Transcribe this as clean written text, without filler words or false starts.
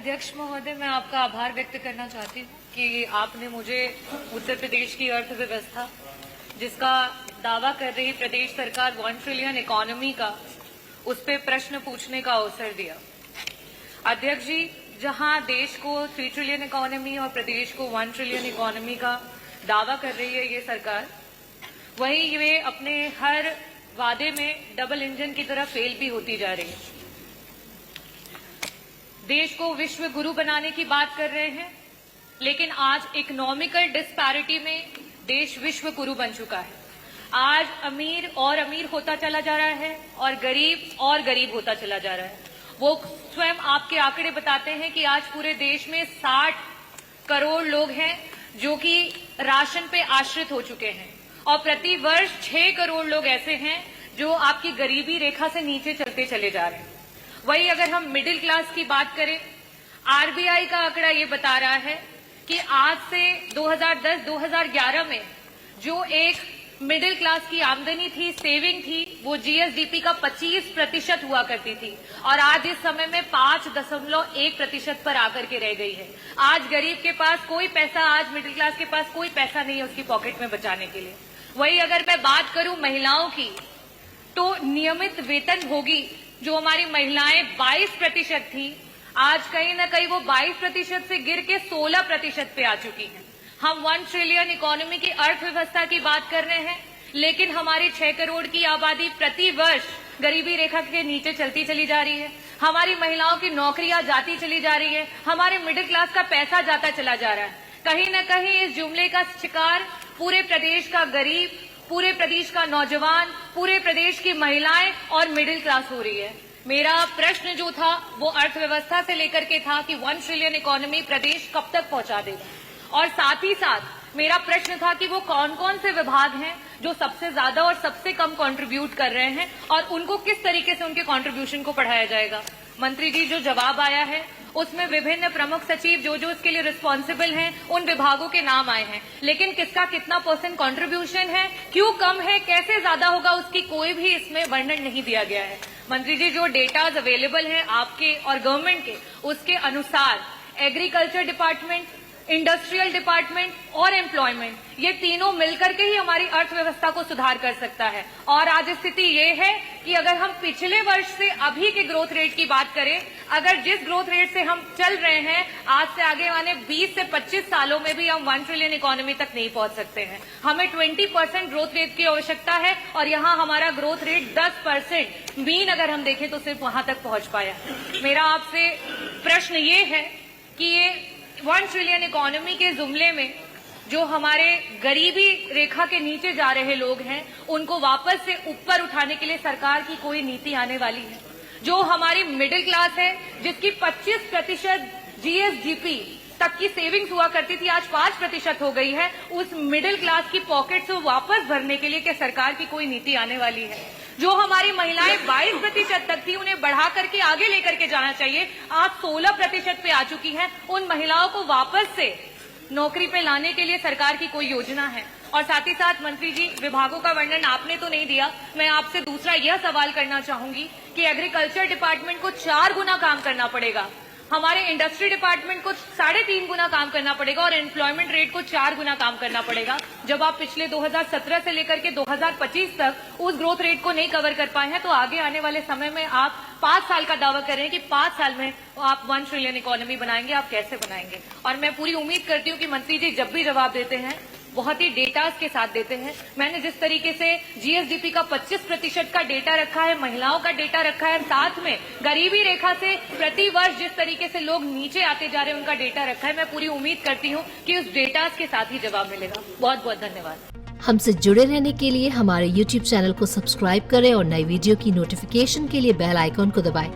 अध्यक्ष महोदय, मैं आपका आभार व्यक्त करना चाहती हूँ कि आपने मुझे उत्तर प्रदेश की अर्थव्यवस्था, जिसका दावा कर रही प्रदेश सरकार 1 ट्रिलियन इकोनॉमी का, उस पर प्रश्न पूछने का अवसर दिया। अध्यक्ष जी, जहां देश को 3 ट्रिलियन इकोनॉमी और प्रदेश को 1 ट्रिलियन इकोनॉमी का दावा कर रही है ये सरकार, वहीं वे अपने हर वादे में डबल इंजन की तरह फेल भी होती जा रही है। देश को विश्व गुरु बनाने की बात कर रहे हैं, लेकिन आज इकोनॉमिकल डिस्पैरिटी में देश विश्व गुरु बन चुका है। आज अमीर और अमीर होता चला जा रहा है और गरीब होता चला जा रहा है। वो स्वयं आपके आंकड़े बताते हैं कि आज पूरे देश में 60 करोड़ लोग हैं जो कि राशन पे आश्रित हो चुके हैं और प्रति वर्ष 6 करोड़ लोग ऐसे हैं जो आपकी गरीबी रेखा से नीचे चलते चले जा रहे हैं। वही अगर हम मिडिल क्लास की बात करें, आरबीआई का आंकड़ा ये बता रहा है कि आज से 2010-2011 में जो एक मिडिल क्लास की आमदनी थी, सेविंग थी, वो जीएसडीपी का 25% हुआ करती थी और आज इस समय में 5.1% पर आकर के रह गई है। आज गरीब के पास कोई पैसा, आज मिडिल क्लास के पास कोई पैसा नहीं है उसकी पॉकेट में बचाने के लिए। वही अगर मैं बात करूं महिलाओं की, तो नियमित वेतनभोगी जो हमारी महिलाएं 22% थी, आज कहीं ना कहीं वो 22% से गिर के 16% पे आ चुकी हैं। हम 1 ट्रिलियन इकोनॉमी की अर्थव्यवस्था की बात कर रहे हैं, लेकिन हमारी 6 करोड़ की आबादी प्रति वर्ष गरीबी रेखा के नीचे चलती चली जा रही है। हमारी महिलाओं की नौकरियां जाती चली जा रही है, हमारे मिडिल क्लास का पैसा जाता चला जा रहा है। कहीं न कहीं इस जुमले का शिकार पूरे प्रदेश का गरीब, पूरे प्रदेश का नौजवान, पूरे प्रदेश की महिलाएं और मिडिल क्लास हो रही है। मेरा प्रश्न जो था वो अर्थव्यवस्था से लेकर के था कि 1 ट्रिलियन इकोनॉमी प्रदेश कब तक पहुंचा देगा, और साथ ही साथ मेरा प्रश्न था कि वो कौन कौन से विभाग हैं जो सबसे ज्यादा और सबसे कम कंट्रीब्यूट कर रहे हैं और उनको किस तरीके से उनके कंट्रीब्यूशन को बढ़ाया जाएगा। मंत्री जी, जो जवाब आया है उसमें विभिन्न प्रमुख सचिव जो इसके लिए रिस्पॉन्सिबल हैं उन विभागों के नाम आए हैं, लेकिन किसका कितना % कंट्रीब्यूशन है, क्यों कम है, कैसे ज्यादा होगा, उसकी कोई भी इसमें वर्णन नहीं दिया गया है। मंत्री जी, जो डेटाज अवेलेबल हैं आपके और गवर्नमेंट के, उसके अनुसार एग्रीकल्चर डिपार्टमेंट, इंडस्ट्रियल डिपार्टमेंट और एम्प्लॉयमेंट, ये तीनों मिलकर के ही हमारी अर्थव्यवस्था को सुधार कर सकता है। और आज स्थिति ये है कि अगर हम पिछले वर्ष से अभी के ग्रोथ रेट की बात करें, अगर जिस ग्रोथ रेट से हम चल रहे हैं, आज से आगे वाले 20 से 25 सालों में भी हम 1 ट्रिलियन इकोनॉमी तक नहीं पहुंच सकते हैं। हमें 20% ग्रोथ रेट की आवश्यकता है और यहाँ हमारा ग्रोथ रेट 10% मीन अगर हम देखें तो सिर्फ वहां तक पहुंच पाया। मेरा आपसे प्रश्न ये है कि ये 1 ट्रिलियन इकोनॉमी के जुमले में जो हमारे गरीबी रेखा के नीचे जा रहे लोग हैं, उनको वापस से ऊपर उठाने के लिए सरकार की कोई नीति आने वाली है? जो हमारी मिडिल क्लास है, जिसकी 25% जीएसडीपी तक की सेविंग्स हुआ करती थी, आज 5% हो गई है, उस मिडिल क्लास की पॉकेट से वापस भरने के लिए क्या सरकार की कोई नीति आने वाली है? जो हमारी महिलाएं 22% तक थी, उन्हें बढ़ा करके आगे लेकर के जाना चाहिए, आज 16% पे आ चुकी हैं। उन महिलाओं को वापस से नौकरी पे लाने के लिए सरकार की कोई योजना है? और साथ ही साथ मंत्री जी, विभागों का वर्णन आपने तो नहीं दिया, मैं आपसे दूसरा यह सवाल करना चाहूंगी कि एग्रीकल्चर डिपार्टमेंट को 4 गुना काम करना पड़ेगा, हमारे इंडस्ट्री डिपार्टमेंट को 3.5 गुना काम करना पड़ेगा और एम्प्लॉयमेंट रेट को 4 गुना काम करना पड़ेगा। जब आप पिछले 2017 से लेकर के 2025 तक उस ग्रोथ रेट को नहीं कवर कर पाए हैं, तो आगे आने वाले समय में आप 5 साल का दावा कर रहे हैं कि 5 साल में आप 1 ट्रिलियन इकोनॉमी बनाएंगे, आप कैसे बनाएंगे? और मैं पूरी उम्मीद करती हूँ कि मंत्री जी जब भी जवाब देते हैं बहुत ही डेटाज के साथ देते हैं। मैंने जिस तरीके से जीएसडीपी का 25% का डेटा रखा है, महिलाओं का डेटा रखा है, साथ में गरीबी रेखा से प्रति वर्ष जिस तरीके से लोग नीचे आते जा रहे हैं उनका डेटा रखा है, मैं पूरी उम्मीद करती हूँ कि उस डेटाज के साथ ही जवाब मिलेगा। बहुत बहुत धन्यवाद। हमसे जुड़े रहने के लिए हमारे YouTube चैनल को सब्सक्राइब करें और नई वीडियो की नोटिफिकेशन के लिए बेल आइकॉन को दबाएं।